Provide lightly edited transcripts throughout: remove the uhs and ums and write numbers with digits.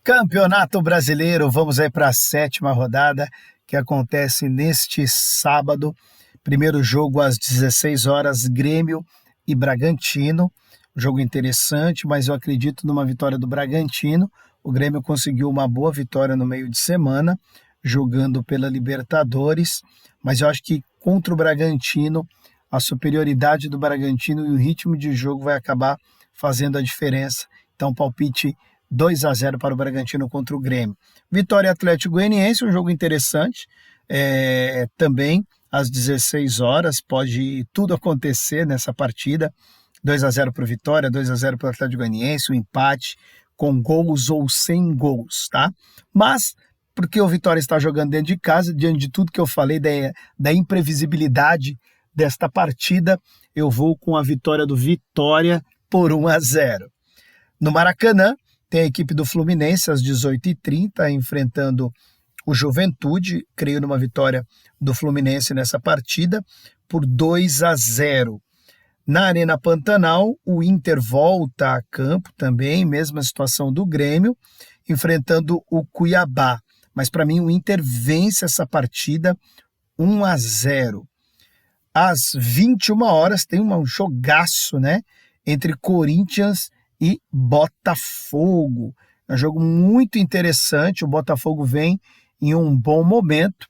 Campeonato Brasileiro, vamos aí para a 7ª rodada, que acontece neste sábado. Primeiro jogo às 16 horas, Grêmio e Bragantino. Jogo interessante, mas eu acredito numa vitória do Bragantino. O Grêmio conseguiu uma boa vitória no meio de semana, jogando pela Libertadores, mas eu acho que contra o Bragantino, a superioridade do Bragantino e o ritmo de jogo vai acabar fazendo a diferença. Então, palpite 2-0 para o Bragantino contra o Grêmio. Vitória Atlético Goianiense, um jogo interessante. Também às 16 horas, pode tudo acontecer nessa partida. 2-0 para o Vitória, 2-0 para o Atlético Goianiense, um empate com gols ou sem gols, tá? Mas, porque o Vitória está jogando dentro de casa, diante de tudo que eu falei da imprevisibilidade desta partida, eu vou com a vitória do Vitória por 1-0. No Maracanã, tem a equipe do Fluminense às 18h30 enfrentando o Juventude. Creio numa vitória do Fluminense nessa partida por 2-0. Na Arena Pantanal, o Inter volta a campo também, mesma situação do Grêmio, enfrentando o Cuiabá. Mas para mim o Inter vence essa partida 1-0. Às 21 horas tem um jogaço, né, entre Corinthians e Botafogo. É um jogo muito interessante, o Botafogo vem em um bom momento.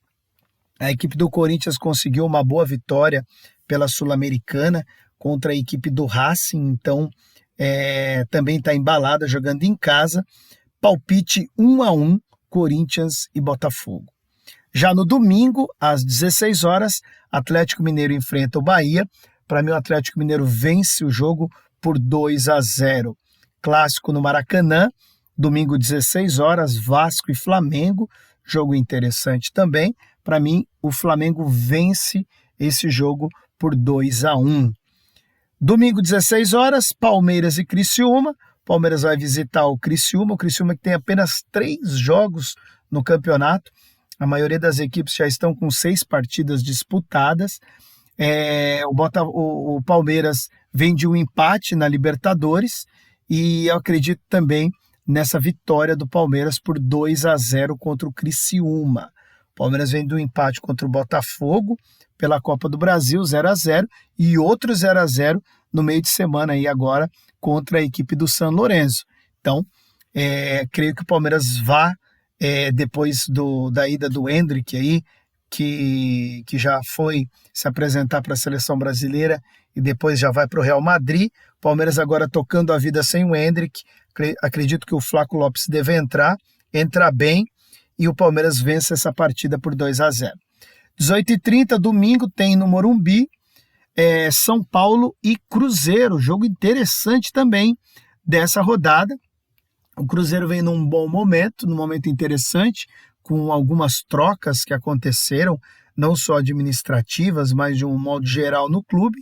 A equipe do Corinthians conseguiu uma boa vitória pela Sul-Americana contra a equipe do Racing, então também está embalada jogando em casa. Palpite 1-1, Corinthians e Botafogo. Já no domingo, às 16 horas, Atlético Mineiro enfrenta o Bahia. Para mim, o Atlético Mineiro vence o jogo por 2-0. Clássico no Maracanã, domingo 16 horas, Vasco e Flamengo, jogo interessante também. Para mim, o Flamengo vence esse jogo por 2-1. Domingo 16 horas, Palmeiras e Criciúma. Palmeiras vai visitar o Criciúma que tem apenas 3 jogos no campeonato. A maioria das equipes já estão com 6 partidas disputadas. O Palmeiras vem de um empate na Libertadores e eu acredito também nessa vitória do Palmeiras por 2-0 contra o Criciúma. O Palmeiras vem do empate contra o Botafogo pela Copa do Brasil, 0-0, e outro 0-0 no meio de semana aí agora contra a equipe do São Lourenço. Então, creio que o Palmeiras vá, depois da ida do Endrick aí, que já foi se apresentar para a seleção brasileira e depois já vai para o Real Madrid. Palmeiras agora tocando a vida sem o Endrick. Acredito que o Flaco Lopes deve entrar bem, e o Palmeiras vence essa partida por 2-0. 18h30, domingo, tem no Morumbi, São Paulo e Cruzeiro. Jogo interessante também dessa rodada. O Cruzeiro vem num bom momento, num momento interessante, com algumas trocas que aconteceram, não só administrativas, mas de um modo geral no clube.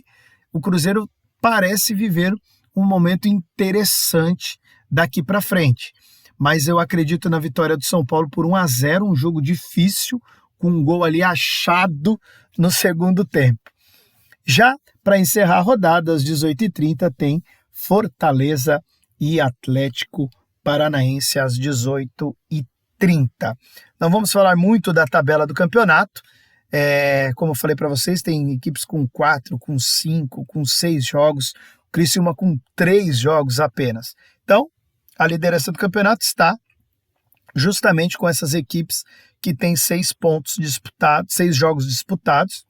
O Cruzeiro parece viver um momento interessante daqui para frente. Mas eu acredito na vitória do São Paulo por 1-0, um jogo difícil, com um gol ali achado no segundo tempo. Já para encerrar a rodada, às 18h30, tem Fortaleza e Atlético Paranaense às 18h30. Não vamos falar muito da tabela do campeonato. Como eu falei para vocês, tem equipes com 4, com 5, com 6 jogos. O Criciúma com 3 jogos apenas. Então, a liderança do campeonato está justamente com essas equipes que têm 6 jogos disputados.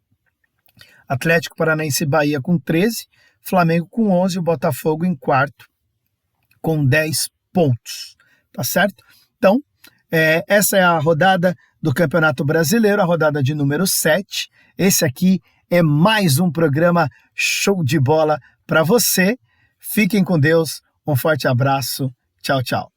Atlético Paranaense e Bahia com 13, Flamengo com 11 e o Botafogo em quarto com 10 pontos. Tá certo? Então, essa é a rodada do Campeonato Brasileiro, a rodada de número 7. Esse aqui é mais um programa show de bola para você. Fiquem com Deus, um forte abraço. Tchau, tchau.